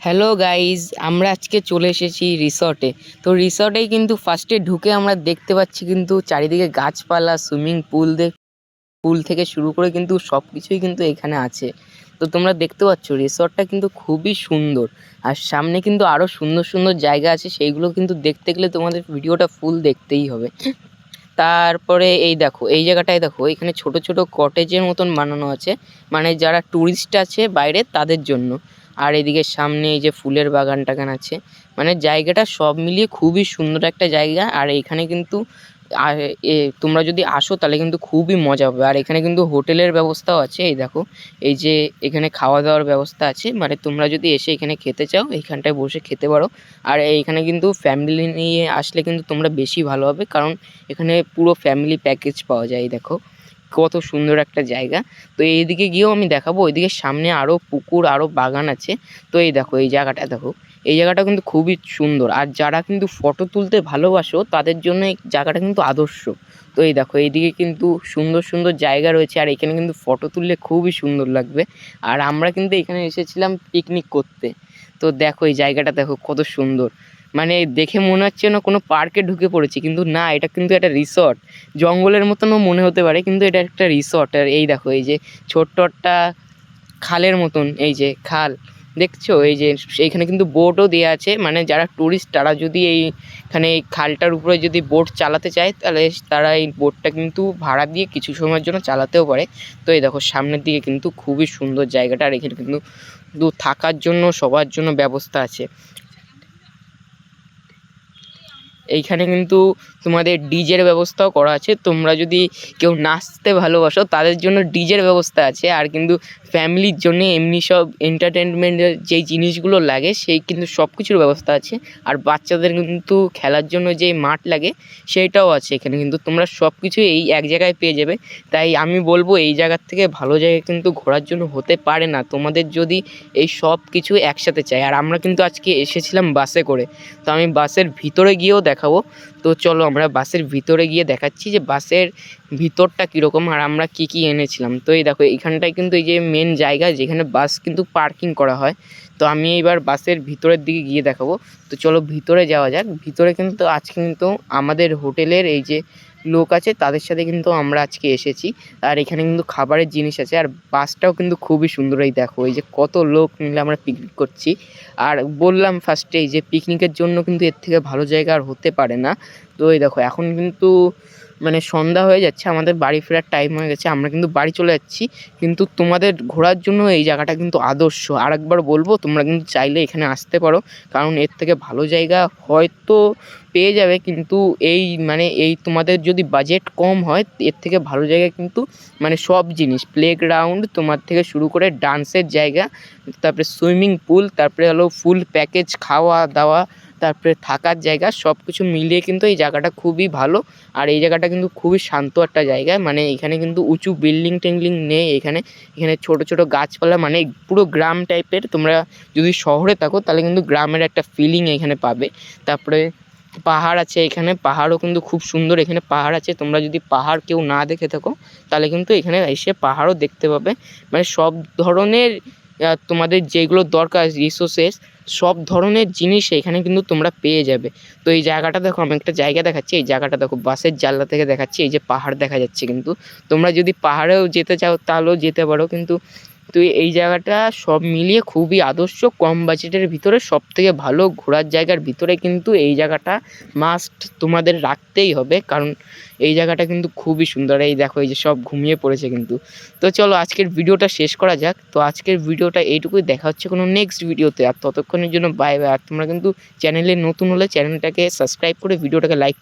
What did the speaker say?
Hello guys, আমরা আজকে চলে এসেছি রিসর্টে। তো রিসর্টেই কিন্তু ফার্স্টে ঢুকে আমরা দেখতে পাচ্ছি কিন্তু চারিদিকে গাছপালা, সুইমিং পুল থেকে শুরু করে কিন্তু সব কিছুই কিন্তু এখানে আছে। তো তোমরা দেখতে পাচ্ছ রিসর্টটা কিন্তু খুবই সুন্দর। আর সামনে কিন্তু আরও সুন্দর সুন্দর জায়গা আছে, সেইগুলো কিন্তু দেখতে গেলে তোমাদের ভিডিওটা ফুল দেখতেই হবে। তারপরে এই দেখো, এই জায়গাটায় দেখো, এখানে ছোট ছোট কটেজের মতন বানানো আছে, মানে যারা ট্যুরিস্ট আছে বাইরে তাদের জন্য। আর এদিকে সামনে এই যে ফুলের বাগান টাগান আছে, মানে জায়গাটা সব মিলিয়ে খুবই সুন্দর একটা জায়গা। আর এখানে কিন্তু আর তোমরা যদি আসো তাহলে কিন্তু খুবই মজা হবে। আর এখানে কিন্তু হোটেলের ব্যবস্থাও আছে। এই দেখো, এই যে এখানে খাওয়া দাওয়ার ব্যবস্থা আছে, মানে তোমরা যদি এসে এখানে খেতে চাও এইখানটায় বসে খেতে পারো। আর এইখানে কিন্তু ফ্যামিলি নিয়ে আসলে কিন্তু তোমরা বেশি ভালো হবে, কারণ এখানে পুরো ফ্যামিলি প্যাকেজ পাওয়া যায়। দেখো কত সুন্দর একটা জায়গা। তো এইদিকে গিয়েও আমি দেখাবো, ওইদিকে সামনে আরও পুকুর, আরও বাগান আছে। তো এই দেখো, এই জায়গাটা দেখো, এই জায়গাটা কিন্তু খুবই সুন্দর। আর যারা কিন্তু ফটো তুলতে ভালোবাসো তাদের জন্য এই জায়গাটা কিন্তু আদর্শ। তো এই দেখো, এইদিকে কিন্তু সুন্দর সুন্দর জায়গা রয়েছে, আর এখানে কিন্তু ফটো তুললে খুবই সুন্দর লাগবে। আর আমরা কিন্তু এখানে এসেছিলাম পিকনিক করতে। তো দেখো এই জায়গাটা দেখো কত সুন্দর, মানে দেখে মনে হচ্ছে না কোনো পার্কে ঢুকে পড়েছি, কিন্তু না, এটা কিন্তু একটা রিসর্ট। জঙ্গলের মতনও মনে হতে পারে, কিন্তু এটা একটা রিসর্ট। আর এই দেখো, এই যে ছোট্ট একটা খালের মতন, এই যে খাল দেখছো, এই যে এইখানে কিন্তু বোটও দেওয়া আছে, মানে যারা টুরিস্ট তারা যদি এইখানে এই খালটার উপরে যদি বোট চালাতে চায় তাহলে তারা এই বোটটা কিন্তু ভাড়া দিয়ে কিছু সময়ের জন্য চালাতেও পারে। তো এই দেখো সামনের দিকে কিন্তু খুবই সুন্দর জায়গাটা। আর এখানে কিন্তু থাকার জন্য সবার জন্য ব্যবস্থা আছে। এইখানে কিন্তু তোমাদের ডিজের ব্যবস্থাও করা আছে, তোমরা যদি কেউ নাচতে ভালোবাসো তাদের জন্য ডিজের ব্যবস্থা আছে। আর কিন্তু ফ্যামিলির জন্য এমনি সব এন্টারটেনমেন্টের যেই জিনিসগুলো লাগে সেই কিন্তু সব কিছুর ব্যবস্থা আছে। আর বাচ্চাদের কিন্তু খেলার জন্য যে মাঠ লাগে সেইটাও আছে এখানে, কিন্তু তোমরা সব কিছু এই এক জায়গায় পেয়ে যাবে। তাই আমি বলবো এই জায়গার থেকে ভালো জায়গা কিন্তু ঘোরার জন্য হতে পারে না, তোমাদের যদি এই সব কিছু একসাথে চাই। আর আমরা কিন্তু আজকে এসেছিলাম বাসে করে, তো আমি বাসের ভিতরে গিয়েও দেখাবো। তো চলো আমরা বাসের ভিতরে গিয়ে দেখাচ্ছি যে বাসের ভিতরটা কীরকম আর আমরা কি কি এনেছিলাম। তো এই দেখো, এইখানটায় কিন্তু এই যে মেন জায়গা যেখানে বাস কিন্তু পার্কিং করা হয়। তো আমি এইবার বাসের ভিতরের দিকে গিয়ে দেখাবো। তো চলো ভিতরে যাওয়া যাক। ভিতরে কিন্তু আজকে কিন্তু আমাদের হোটেলের এই যে লোক আছে তাদের সাথে কিন্তু আমরা আজকে এসেছি। আর এখানে কিন্তু খাবারের জিনিস আছে, আর বাসটাও কিন্তু খুবই সুন্দর। এই দেখো, এই যে কত লোক মিলে আমরা পিকনিক করছি। আর বললাম ফার্স্টেই যে পিকনিকের জন্য কিন্তু এর থেকে ভালো জায়গা আর হতে পারে না। তো এই দেখো এখন কিন্তু মানে সন্ধ্যা হয়ে যাচ্ছে, আমাদের বাড়ি ফেরার টাইম হয়ে গেছে, আমরা কিন্তু বাড়ি চলে যাচ্ছি। কিন্তু তোমাদের ঘোরার জন্য এই জায়গাটা কিন্তু আদর্শ। আরেকবার বলবো, তোমরা কিন্তু চাইলে এখানে আসতে পারো, কারণ এর থেকে ভালো জায়গা হয়তো পেয়ে যাবে। কিন্তু এই মানে এই তোমাদের যদি বাজেট কম হয়, এর থেকে ভালো জায়গা কিন্তু মানে সব জিনিস, প্লেগ্রাউন্ড তোমার থেকে শুরু করে ডান্সের জায়গা, তারপরে সুইমিং পুল, তারপরে হলো ফুল প্যাকেজ খাওয়া দাওয়া, তারপরে থাকার জায়গা, সব কিছু মিলিয়ে কিন্তু এই জায়গাটা খুবই ভালো। আর এই জায়গাটা কিন্তু খুবই শান্ত একটা জায়গা, মানে এখানে কিন্তু উঁচু বিল্ডিং টিল্ডিং নেই। এখানে ছোট ছোট গাছপালা, মানে পুরো গ্রাম টাইপের। তোমরা যদি শহরে থাকো তাহলে কিন্তু গ্রামের একটা ফিলিং এখানে পাবে। তারপরে পাহাড় আছে এখানে, পাহাড়ও কিন্তু খুব সুন্দর। এখানে পাহাড় আছে, তোমরা যদি পাহাড় কেউ না দেখে থাকো তাহলে কিন্তু এখানে এসে পাহাড়ও দেখতে পাবে। মানে সব ধরনের তোমাদের যেগুলো দরকার রিসোর্সেস, সব ধরনের জিনিস এখানে কিন্তু তোমরা পেয়ে যাবে। তো এই জায়গাটা দেখো, আমি একটা জায়গা দেখাচ্ছি, এই জায়গাটা দেখো বাসের জানলা থেকে দেখাচ্ছি, এই যে পাহাড় দেখা যাচ্ছে। কিন্তু তোমরা যদি পাহাড়েও যেতে চাও তাহলেও যেতে পারো, কিন্তু এই জায়গাটা সব মিলিয়ে খুবই আদর্শ। কম বাজেটের ভিতরে সব থেকে ভালো ঘোরার জায়গার ভিতরে কিন্তু এই জায়গাটা মাস্ট তোমাদের রাখতেই হবে, কারণ এই জায়গাটা কিন্তু খুবই সুন্দর। এই দেখো, এই যে সব ঘুমিয়ে পড়েছে কিন্তু। তো চলো আজকের ভিডিওটা শেষ করা যাক। তো আজকের ভিডিওটা এইটুকুই, দেখা হচ্ছে কোনো নেক্সট ভিডিওতে। আর ততক্ষণের জন্য বাই বাই। আর তোমরা কিন্তু চ্যানেলে নতুন হলে চ্যানেলটাকে সাবস্ক্রাইব করে ভিডিওটাকে লাইক